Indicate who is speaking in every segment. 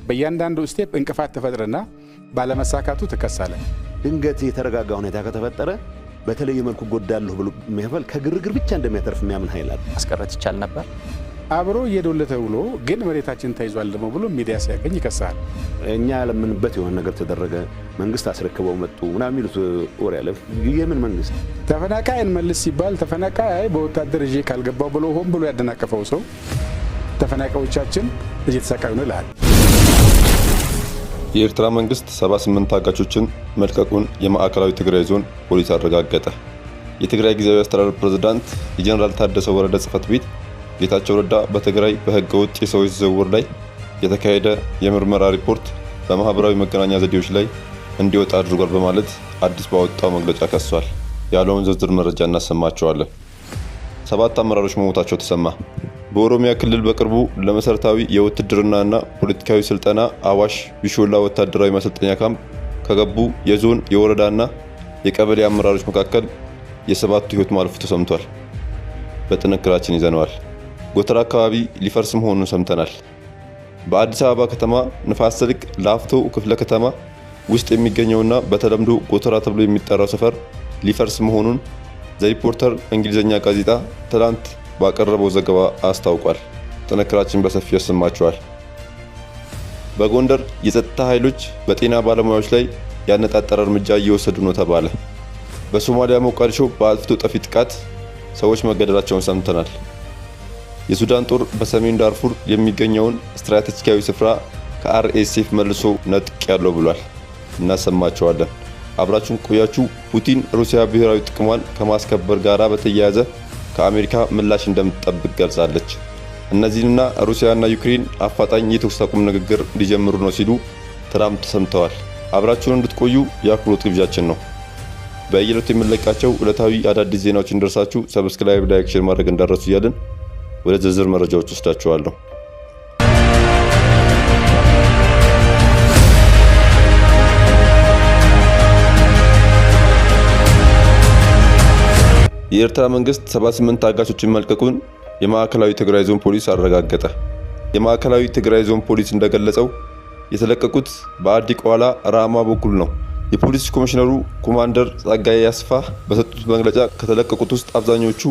Speaker 1: በእያንዳንዱ ስቴፕ እንቅፋት ተፈጥረና ባለመሳካቱ ተከሳለ።
Speaker 2: ድንገት የተረጋጋ ሁኔታ ከተፈጠረ በተለየ መልኩ ጎዳለሁ ብሎ የሚያፈል ከግርግር ብቻ እንደሚያተርፍ የሚያምን ኃይል አለ።
Speaker 3: ማስቀረት ይቻል ነበር።
Speaker 1: አብሮ እየዶለተ ብሎ ግን መሬታችን ተይዟል ደሞ ብሎ ሚዲያ ሲያገኝ ይከሳል።
Speaker 2: እኛ ያለምንበት የሆነ ነገር ተደረገ፣ መንግስት አስረክበው መጡ ምናምን የሚሉት ወሬ አለ። የምን መንግስት?
Speaker 1: ተፈናቃይ እንመልስ ሲባል ተፈናቃይ በወታደር እጄ ካልገባው ብሎ ሆን ብሎ ያደናቀፈው ሰው ተፈናቃዮቻችን እየተሰቃዩ ነው ይላል።
Speaker 4: የኤርትራ መንግስት 78 ታጋቾችን መልቀቁን የማዕከላዊ ትግራይ ዞን ፖሊስ አረጋገጠ። የትግራይ ጊዜያዊ አስተዳደር ፕሬዝዳንት የጀነራል ታደሰ ወረደ ጽህፈት ቤት ጌታቸው ረዳ በትግራይ በህገወጥ የሰዎች ዝውውር ላይ የተካሄደ የምርመራ ሪፖርት በማህበራዊ መገናኛ ዘዴዎች ላይ እንዲወጣ አድርጓል በማለት አዲስ ባወጣው መግለጫ ከሷል። ያለውን ዝርዝር መረጃ እናሰማቸዋለን። 7 አመራሮች መሞታቸው ተሰማ። በኦሮሚያ ክልል በቅርቡ ለመሰረታዊ የውትድርናና ፖለቲካዊ ስልጠና አዋሽ ቢሾላ ወታደራዊ ማሰልጠኛ ካምፕ ከገቡ የዞን የወረዳና የቀበሌ አመራሮች መካከል የ7ቱ ህይወት ማለፉ ተሰምቷል። በጥንክራችን ይዘነዋል። ጎተራ አካባቢ ሊፈርስ መሆኑን ሰምተናል። በአዲስ አበባ ከተማ ንፋስ ስልክ ላፍቶ ክፍለ ከተማ ውስጥ የሚገኘውና በተለምዶ ጎተራ ተብሎ የሚጠራው ሰፈር ሊፈርስ መሆኑን ዘሪፖርተር እንግሊዘኛ ጋዜጣ ትላንት ባቀረበው ዘገባ አስታውቋል። ጥንክራችን በሰፊው ያሰማቸዋል። በጎንደር የጸጥታ ኃይሎች በጤና ባለሙያዎች ላይ ያነጣጠረ እርምጃ እየወሰዱ ነው ተባለ። በሶማሊያ ሞቃዲሾ በአጥፍቶ ጠፊ ጥቃት ሰዎች መገደላቸውን ሰምተናል። የሱዳን ጦር በሰሜን ዳርፉር የሚገኘውን ስትራቴጂካዊ ስፍራ ከአርኤስኤፍ መልሶ ነጥቅ ያለው ብሏል። እናሰማቸዋለን። አብራችሁን ቆያችሁ። ፑቲን ሩሲያ ብሔራዊ ጥቅሟን ከማስከበር ጋር በተያያዘ ከአሜሪካ ምላሽ እንደምትጠብቅ ገልጻለች። እነዚህና ሩሲያና ዩክሬን አፋጣኝ የተኩስ አቁም ንግግር ሊጀምሩ ነው ሲሉ ትራምፕ ተሰምተዋል። አብራችሁን እንድትቆዩ የአክብሮት ግብዣችን ነው። በየዕለቱ የምንለቃቸው ዕለታዊ አዳዲስ ዜናዎች እንደርሳችሁ ሰብስክራይብ፣ ላይክ፣ ሼር ማድረግ እንዳትረሱ እያልን ወደ ዝርዝር መረጃዎች ወስዳችኋለሁ። የኤርትራ መንግስት 78 ታጋቾችን መልቀቁን የማዕከላዊ ትግራይ ዞን ፖሊስ አረጋገጠ። የማዕከላዊ ትግራይ ዞን ፖሊስ እንደገለጸው የተለቀቁት በአዲ ቋላ ራማ በኩል ነው። የፖሊስ ኮሚሽነሩ ኮማንደር ጸጋዬ ያስፋ በሰጡት መግለጫ ከተለቀቁት ውስጥ አብዛኞቹ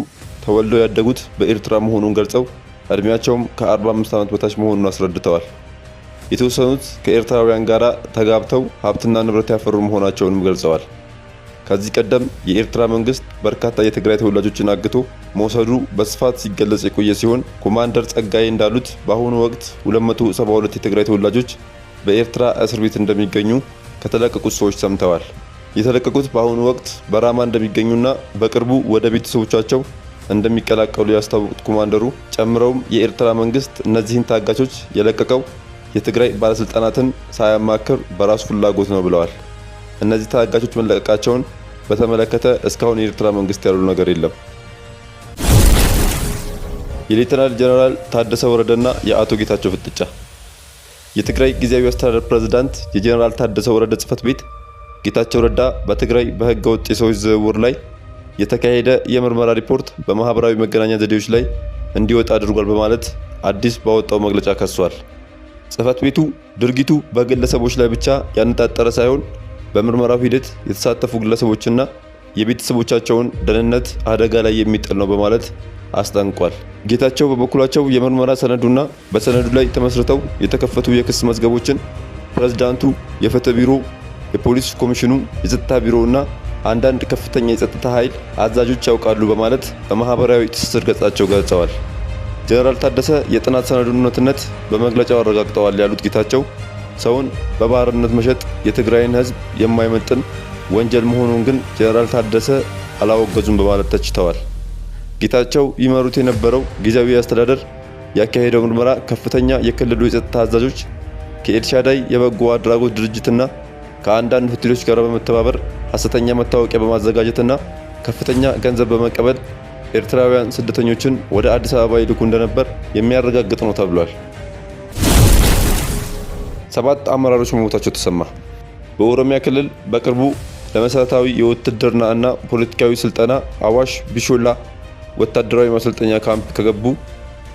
Speaker 4: ተወልደው ያደጉት በኤርትራ መሆኑን ገልጸው እድሜያቸውም ከ45 ዓመት በታች መሆኑን አስረድተዋል። የተወሰኑት ከኤርትራውያን ጋር ተጋብተው ሀብትና ንብረት ያፈሩ መሆናቸውንም ገልጸዋል። ከዚህ ቀደም የኤርትራ መንግስት በርካታ የትግራይ ተወላጆችን አግቶ መውሰዱ በስፋት ሲገለጽ የቆየ ሲሆን ኮማንደር ጸጋዬ እንዳሉት በአሁኑ ወቅት 272 የትግራይ ተወላጆች በኤርትራ እስር ቤት እንደሚገኙ ከተለቀቁት ሰዎች ሰምተዋል። የተለቀቁት በአሁኑ ወቅት በራማ እንደሚገኙና በቅርቡ ወደ ቤተሰቦቻቸው እንደሚቀላቀሉ ያስታወቁት ኮማንደሩ ጨምረውም የኤርትራ መንግስት እነዚህን ታጋቾች የለቀቀው የትግራይ ባለስልጣናትን ሳያማክር በራሱ ፍላጎት ነው ብለዋል። እነዚህ ታጋቾች መለቀቃቸውን በተመለከተ እስካሁን የኤርትራ መንግስት ያለው ነገር የለም። የሌተናል ጀነራል ታደሰ ወረደና የአቶ ጌታቸው ፍጥጫ። የትግራይ ጊዜያዊ አስተዳደር ፕሬዝዳንት የጀነራል ታደሰ ወረደ ጽህፈት ቤት ጌታቸው ረዳ በትግራይ በህገ ወጥ የሰዎች ዝውውር ላይ የተካሄደ የምርመራ ሪፖርት በማህበራዊ መገናኛ ዘዴዎች ላይ እንዲወጣ አድርጓል በማለት አዲስ ባወጣው መግለጫ ከሷል። ጽህፈት ቤቱ ድርጊቱ በግለሰቦች ላይ ብቻ ያነጣጠረ ሳይሆን በምርመራው ሂደት የተሳተፉ ግለሰቦችና የቤተሰቦቻቸውን ደህንነት አደጋ ላይ የሚጥል ነው በማለት አስጠንቋል። ጌታቸው በበኩላቸው የምርመራ ሰነዱና በሰነዱ ላይ ተመስርተው የተከፈቱ የክስ መዝገቦችን ፕሬዝዳንቱ፣ የፍትህ ቢሮ፣ የፖሊስ ኮሚሽኑ፣ የጸጥታ ቢሮና አንዳንድ ከፍተኛ የጸጥታ ኃይል አዛዦች ያውቃሉ በማለት በማህበራዊ ትስስር ገጻቸው ገልጸዋል። ጀነራል ታደሰ የጥናት ሰነዱን እውነትነት በመግለጫው አረጋግጠዋል ያሉት ጌታቸው ሰውን በባርነት መሸጥ የትግራይን ህዝብ የማይመጥን ወንጀል መሆኑን ግን ጀነራል ታደሰ አላወገዙም በማለት ተችተዋል። ጌታቸው ይመሩት የነበረው ጊዜያዊ አስተዳደር ያካሄደው ምርመራ ከፍተኛ የክልሉ የጸጥታ አዛዦች ከኤልሻዳይ የበጎ አድራጎት ድርጅትና ከአንዳንድ ሆቴሎች ጋር በመተባበር ሐሰተኛ መታወቂያ በማዘጋጀትና ከፍተኛ ገንዘብ በመቀበል ኤርትራውያን ስደተኞችን ወደ አዲስ አበባ ይልኩ እንደነበር የሚያረጋግጥ ነው ተብሏል። 7 አመራሮች መሞታቸው ተሰማ። በኦሮሚያ ክልል በቅርቡ ለመሰረታዊ የውትድርና እና ፖለቲካዊ ስልጠና አዋሽ ቢሾላ ወታደራዊ ማሰልጠኛ ካምፕ ከገቡ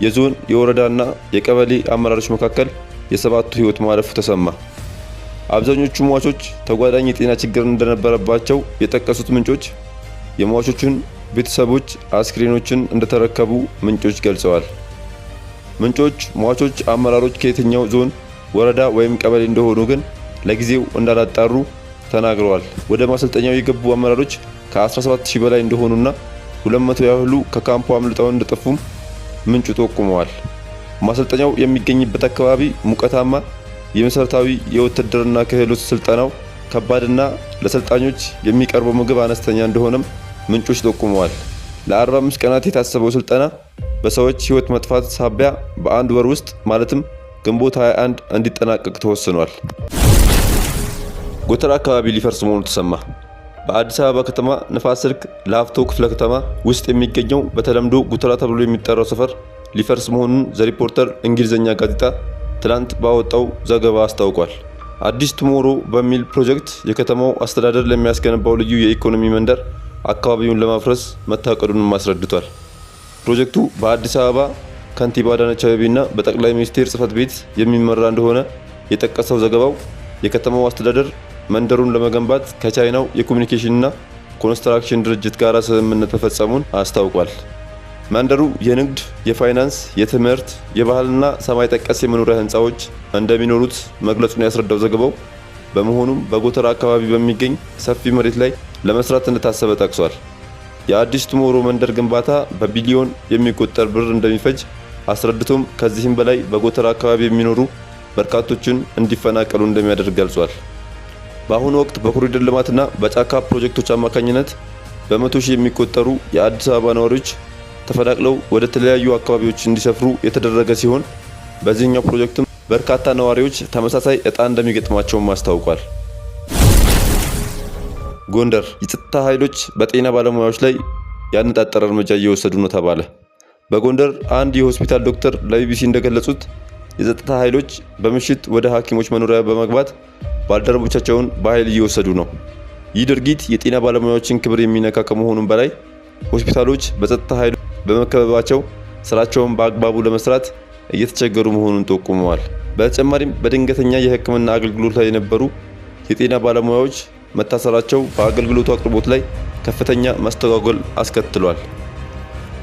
Speaker 4: የዞን የወረዳና የቀበሌ አመራሮች መካከል የሰባቱ ሕይወት ማለፉ ተሰማ። አብዛኞቹ ሟቾች ተጓዳኝ የጤና ችግር እንደነበረባቸው የጠቀሱት ምንጮች የሟቾቹን ቤተሰቦች አስክሬኖችን እንደተረከቡ ምንጮች ገልጸዋል። ምንጮች ሟቾች አመራሮች ከየትኛው ዞን፣ ወረዳ ወይም ቀበሌ እንደሆኑ ግን ለጊዜው እንዳላጣሩ ተናግረዋል። ወደ ማሰልጠኛው የገቡ አመራሮች ከ17000 በላይ እንደሆኑና 200 ያህሉ ከካምፑ አምልጠው እንደጠፉም ምንጩ ጠቁመዋል። ማሰልጠኛው የሚገኝበት አካባቢ ሙቀታማ፣ የመሰረታዊ የውትድርና ክህሎት ስልጠናው ከባድና ለሰልጣኞች የሚቀርበው ምግብ አነስተኛ እንደሆነም ምንጮች ጠቁመዋል። ለ45 ቀናት የታሰበው ስልጠና በሰዎች ሕይወት መጥፋት ሳቢያ በአንድ ወር ውስጥ ማለትም ግንቦት 21 እንዲጠናቀቅ ተወስኗል። ጎተራ አካባቢ ሊፈርስ መሆኑ ተሰማ። በአዲስ አበባ ከተማ ንፋስ ስልክ ላፍቶ ክፍለ ከተማ ውስጥ የሚገኘው በተለምዶ ጎተራ ተብሎ የሚጠራው ሰፈር ሊፈርስ መሆኑን ዘሪፖርተር እንግሊዝኛ ጋዜጣ ትላንት ባወጣው ዘገባ አስታውቋል። አዲስ ቱሞሮ በሚል ፕሮጀክት የከተማው አስተዳደር ለሚያስገነባው ልዩ የኢኮኖሚ መንደር አካባቢውን ለማፍረስ መታቀዱንም አስረድቷል። ፕሮጀክቱ በአዲስ አበባ ከንቲባ አዳነች አቤቤና በጠቅላይ ሚኒስቴር ጽሕፈት ቤት የሚመራ እንደሆነ የጠቀሰው ዘገባው የከተማው አስተዳደር መንደሩን ለመገንባት ከቻይናው የኮሚኒኬሽንና ኮንስትራክሽን ድርጅት ጋር ስምምነት መፈጸሙን አስታውቋል። መንደሩ የንግድ፣ የፋይናንስ፣ የትምህርት፣ የባህልና ሰማይ ጠቀስ የመኖሪያ ህንፃዎች እንደሚኖሩት መግለጹን ያስረዳው ዘገባው በመሆኑም በጎተራ አካባቢ በሚገኝ ሰፊ መሬት ላይ ለመስራት እንደታሰበ ጠቅሷል። የአዲስ ቱሞሮ መንደር ግንባታ በቢሊዮን የሚቆጠር ብር እንደሚፈጅ አስረድቶም ከዚህም በላይ በጎተራ አካባቢ የሚኖሩ በርካቶችን እንዲፈናቀሉ እንደሚያደርግ ገልጿል። በአሁኑ ወቅት በኮሪደር ልማትና በጫካ ፕሮጀክቶች አማካኝነት በመቶ ሺህ የሚቆጠሩ የአዲስ አበባ ነዋሪዎች ተፈናቅለው ወደ ተለያዩ አካባቢዎች እንዲሰፍሩ የተደረገ ሲሆን በዚህኛው ፕሮጀክትም በርካታ ነዋሪዎች ተመሳሳይ ዕጣ እንደሚገጥማቸውም አስታውቋል። ጎንደር የጸጥታ ኃይሎች በጤና ባለሙያዎች ላይ ያነጣጠረ እርምጃ እየወሰዱ ነው ተባለ። በጎንደር አንድ የሆስፒታል ዶክተር ለቢቢሲ እንደገለጹት የጸጥታ ኃይሎች በምሽት ወደ ሐኪሞች መኖሪያ በመግባት ባልደረቦቻቸውን በኃይል እየወሰዱ ነው። ይህ ድርጊት የጤና ባለሙያዎችን ክብር የሚነካ ከመሆኑም በላይ ሆስፒታሎች በጸጥታ ኃይሎች በመከበባቸው ስራቸውን በአግባቡ ለመስራት እየተቸገሩ መሆኑን ጠቁመዋል። በተጨማሪም በድንገተኛ የሕክምና አገልግሎት ላይ የነበሩ የጤና ባለሙያዎች መታሰራቸው በአገልግሎቱ አቅርቦት ላይ ከፍተኛ መስተጓጎል አስከትሏል።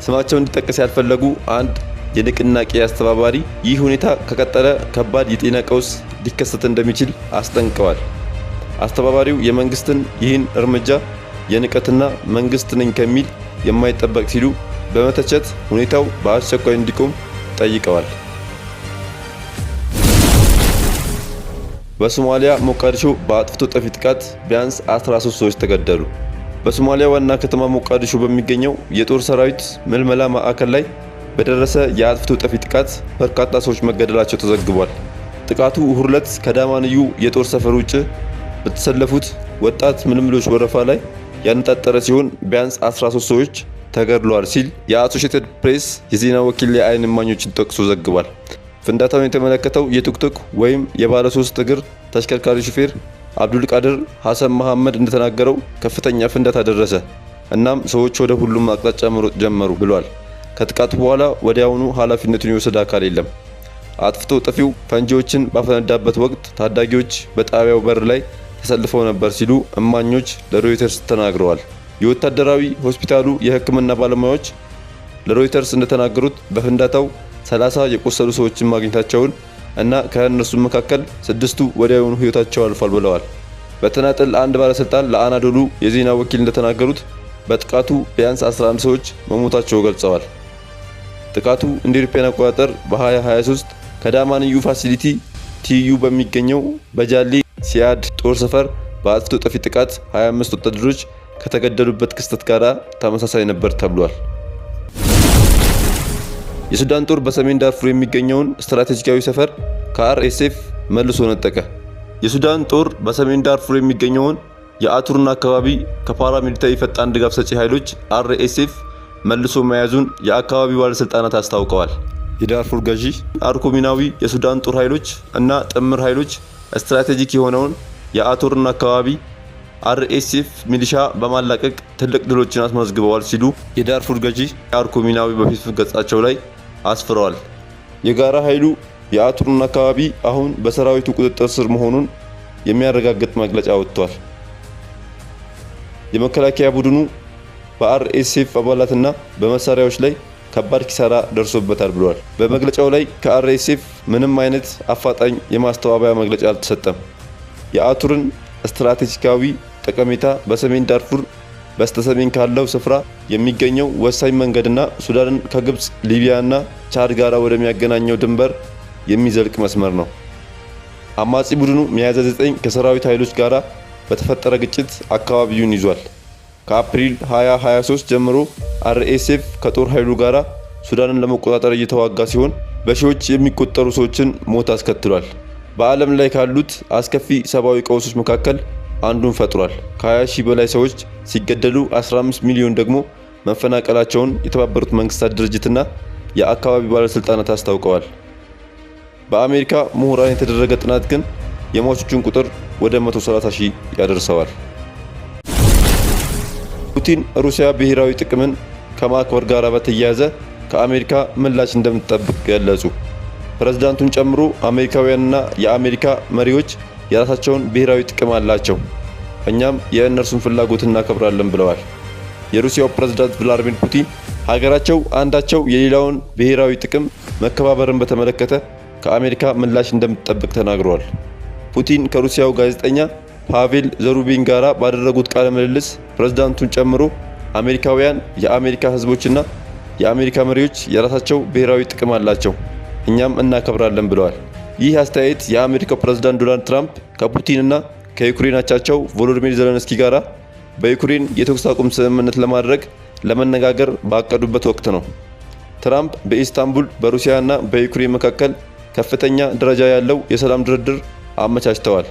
Speaker 4: ስማቸው እንዲጠቀስ ያልፈለጉ አንድ የንቅናቄ አስተባባሪ ይህ ሁኔታ ከቀጠለ ከባድ የጤና ቀውስ ሊከሰት እንደሚችል አስጠንቅቀዋል። አስተባባሪው የመንግስትን ይህን እርምጃ የንቀትና መንግስት ነኝ ከሚል የማይጠበቅ ሲሉ በመተቸት ሁኔታው በአስቸኳይ እንዲቆም ጠይቀዋል። በሶማሊያ ሞቃዲሾ በአጥፍቶ ጠፊ ጥቃት ቢያንስ 13 ሰዎች ተገደሉ። በሶማሊያ ዋና ከተማ ሞቃዲሾ በሚገኘው የጦር ሰራዊት ምልመላ ማዕከል ላይ በደረሰ የአጥፍቶ ጠፊ ጥቃት በርካታ ሰዎች መገደላቸው ተዘግቧል። ጥቃቱ እሁድ ዕለት ከዳማንዩ የጦር ሰፈር ውጭ በተሰለፉት ወጣት ምልምሎች ወረፋ ላይ ያነጣጠረ ሲሆን ቢያንስ 13 ሰዎች ተገድለዋል ሲል የአሶሺየትድ ፕሬስ የዜና ወኪል የዓይን እማኞችን ጠቅሶ ዘግቧል። ፍንዳታውን የተመለከተው የቱክቱክ ወይም የባለ 3 እግር ተሽከርካሪ ሹፌር አብዱልቃድር ሐሰን መሐመድ እንደተናገረው ከፍተኛ ፍንዳታ ደረሰ፣ እናም ሰዎች ወደ ሁሉም አቅጣጫ መሮጥ ጀመሩ ብሏል። ከጥቃቱ በኋላ ወዲያውኑ ኃላፊነቱን የወሰደ አካል የለም። አጥፍቶ ጠፊው ፈንጂዎችን ባፈነዳበት ወቅት ታዳጊዎች በጣቢያው በር ላይ ተሰልፈው ነበር ሲሉ እማኞች ለሮይተርስ ተናግረዋል። የወታደራዊ ሆስፒታሉ የሕክምና ባለሙያዎች ለሮይተርስ እንደተናገሩት በፍንዳታው 30 የቆሰሉ ሰዎችን ማግኘታቸውን እና ከእነርሱም መካከል 6ቱ ወዲያውኑ ሕይወታቸው አልፏል ብለዋል። በተናጠል አንድ ባለስልጣን ለአናዶሉ የዜና ወኪል እንደተናገሩት በጥቃቱ ቢያንስ 11 ሰዎች መሞታቸው ገልጸዋል። ጥቃቱ እንደ አውሮፓውያን አቆጣጠር በ2023 ከዳማንዩ ፋሲሊቲ ትይዩ በሚገኘው በጃሌ ሲያድ ጦር ሰፈር በአጥፍቶ ጠፊ ጥቃት 25 ወታደሮች ከተገደሉበት ክስተት ጋር ተመሳሳይ ነበር ተብሏል። የሱዳን ጦር በሰሜን ዳርፉር የሚገኘውን ስትራቴጂካዊ ሰፈር ከአርኤስኤፍ መልሶ ነጠቀ። የሱዳን ጦር በሰሜን ዳርፉር የሚገኘውን የአቱርን አካባቢ ከፓራሚሊታሪ ፈጣን ድጋፍ ሰጪ ኃይሎች አርኤስኤፍ መልሶ መያዙን የአካባቢው ባለስልጣናት አስታውቀዋል። የዳርፉር ገዢ አርኮሚናዊ የሱዳን ጦር ኃይሎች እና ጥምር ኃይሎች ስትራቴጂክ የሆነውን የአቱርን አካባቢ አርኤስኤፍ ሚሊሻ በማላቀቅ ትልቅ ድሎችን አስመዝግበዋል ሲሉ የዳርፉር ገዢ አርኮሚናዊ በፌስቡክ ገጻቸው ላይ አስፍረዋል። የጋራ ኃይሉ የአቱርን አካባቢ አሁን በሰራዊቱ ቁጥጥር ስር መሆኑን የሚያረጋግጥ መግለጫ ወጥቷል። የመከላከያ ቡድኑ በአርኤስኤፍ አባላትና በመሳሪያዎች ላይ ከባድ ኪሳራ ደርሶበታል ብሏል። በመግለጫው ላይ ከአርኤስኤፍ ምንም አይነት አፋጣኝ የማስተባበያ መግለጫ አልተሰጠም። የአቱርን ስትራቴጂካዊ ጠቀሜታ በሰሜን ዳርፉር በስተሰሜን ካለው ስፍራ የሚገኘው ወሳኝ መንገድና ሱዳንን ከግብፅ፣ ሊቢያና ቻድ ጋር ወደሚያገናኘው ድንበር የሚዘልቅ መስመር ነው። አማጺ ቡድኑ ሚያዝያ 9 ከሰራዊት ኃይሎች ጋር በተፈጠረ ግጭት አካባቢውን ይዟል። ከአፕሪል 2023 ጀምሮ አርኤስኤፍ ከጦር ኃይሉ ጋር ሱዳንን ለመቆጣጠር እየተዋጋ ሲሆን በሺዎች የሚቆጠሩ ሰዎችን ሞት አስከትሏል። በዓለም ላይ ካሉት አስከፊ ሰብአዊ ቀውሶች መካከል አንዱን ፈጥሯል። ከ20 ሺህ በላይ ሰዎች ሲገደሉ 15 ሚሊዮን ደግሞ መፈናቀላቸውን የተባበሩት መንግስታት ድርጅትና የአካባቢ ባለስልጣናት አስታውቀዋል። በአሜሪካ ምሁራን የተደረገ ጥናት ግን የሟቾቹን ቁጥር ወደ 130 ሺህ ያደርሰዋል። ፑቲን ሩሲያ ብሔራዊ ጥቅምን ከማክበር ጋር በተያያዘ ከአሜሪካ ምላሽ እንደምትጠብቅ ገለጹ። ፕሬዝዳንቱን ጨምሮ አሜሪካውያንና የአሜሪካ መሪዎች የራሳቸውን ብሔራዊ ጥቅም አላቸው፣ እኛም የእነርሱን ፍላጎት እናከብራለን ብለዋል። የሩሲያው ፕሬዝዳንት ቭላዲሚር ፑቲን ሀገራቸው አንዳቸው የሌላውን ብሔራዊ ጥቅም መከባበርን በተመለከተ ከአሜሪካ ምላሽ እንደምትጠብቅ ተናግረዋል። ፑቲን ከሩሲያው ጋዜጠኛ ፓቬል ዘሩቢን ጋራ ባደረጉት ቃለ ምልልስ ፕሬዝዳንቱን ጨምሮ አሜሪካውያን፣ የአሜሪካ ህዝቦችና የአሜሪካ መሪዎች የራሳቸው ብሔራዊ ጥቅም አላቸው፣ እኛም እናከብራለን ብለዋል። ይህ አስተያየት የአሜሪካው ፕሬዝዳንት ዶናልድ ትራምፕ ከፑቲንና ከዩክሬን አቻቸው ቮሎዲሚር ዜሌንስኪ ጋራ በዩክሬን የተኩስ አቁም ስምምነት ለማድረግ ለመነጋገር ባቀዱበት ወቅት ነው። ትራምፕ በኢስታንቡል በሩሲያና በዩክሬን መካከል ከፍተኛ ደረጃ ያለው የሰላም ድርድር አመቻችተዋል።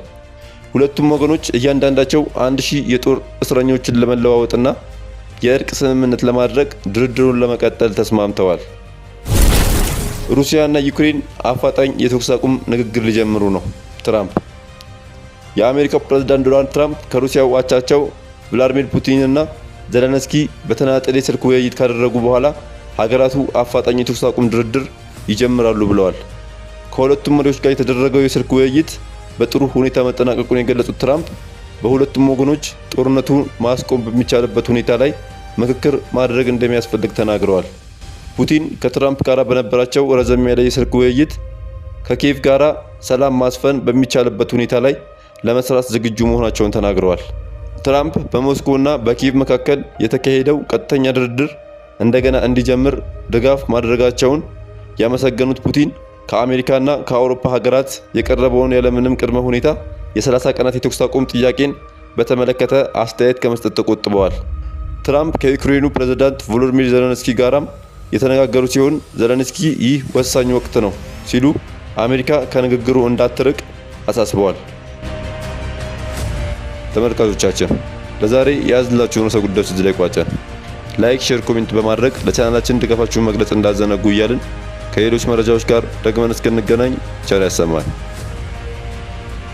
Speaker 4: ሁለቱም ወገኖች እያንዳንዳቸው 1000 የጦር እስረኞችን ለመለዋወጥና የእርቅ ስምምነት ለማድረግ ድርድሩን ለመቀጠል ተስማምተዋል። ሩሲያና ዩክሬን አፋጣኝ የተኩስ አቁም ንግግር ሊጀምሩ ነው። ትራምፕ የአሜሪካው ፕሬዝዳንት ዶናልድ ትራምፕ ከሩሲያው አቻቸው ቭላዲሚር ፑቲንና ዜሌንስኪ በተናጠል የስልክ ውይይት ካደረጉ በኋላ ሀገራቱ አፋጣኝ የተኩስ አቁም ድርድር ይጀምራሉ ብለዋል። ከሁለቱም መሪዎች ጋር የተደረገው የስልክ ውይይት በጥሩ ሁኔታ መጠናቀቁን የገለጹት ትራምፕ በሁለቱም ወገኖች ጦርነቱን ማስቆም በሚቻልበት ሁኔታ ላይ ምክክር ማድረግ እንደሚያስፈልግ ተናግረዋል። ፑቲን ከትራምፕ ጋር በነበራቸው ረዘም ያለ የስልክ ውይይት ከኪየቭ ጋር ሰላም ማስፈን በሚቻልበት ሁኔታ ላይ ለመስራት ዝግጁ መሆናቸውን ተናግረዋል። ትራምፕ በሞስኮና በኪየቭ መካከል የተካሄደው ቀጥተኛ ድርድር እንደገና እንዲጀምር ድጋፍ ማድረጋቸውን ያመሰገኑት ፑቲን ከአሜሪካና ከአውሮፓ ሀገራት የቀረበውን ያለምንም ቅድመ ሁኔታ የ30 ቀናት የተኩስ አቁም ጥያቄን በተመለከተ አስተያየት ከመስጠት ተቆጥበዋል። ትራምፕ ከዩክሬኑ ፕሬዝዳንት ቮሎዲሚር ዜሌንስኪ ጋራም የተነጋገሩ ሲሆን ዜሌንስኪ ይህ ወሳኝ ወቅት ነው ሲሉ አሜሪካ ከንግግሩ እንዳትርቅ አሳስበዋል። ተመልካቾቻችን ለዛሬ የያዝላችሁ ርዕሰ ጉዳዮች እዚህ ላይ ቋጨን። ላይክ፣ ሼር፣ ኮሜንት በማድረግ ለቻናላችን ድጋፋችሁን መግለጽ እንዳዘነጉ እያልን ከሌሎች መረጃዎች ጋር ደግመን እስክንገናኝ ቸር ያሰማን።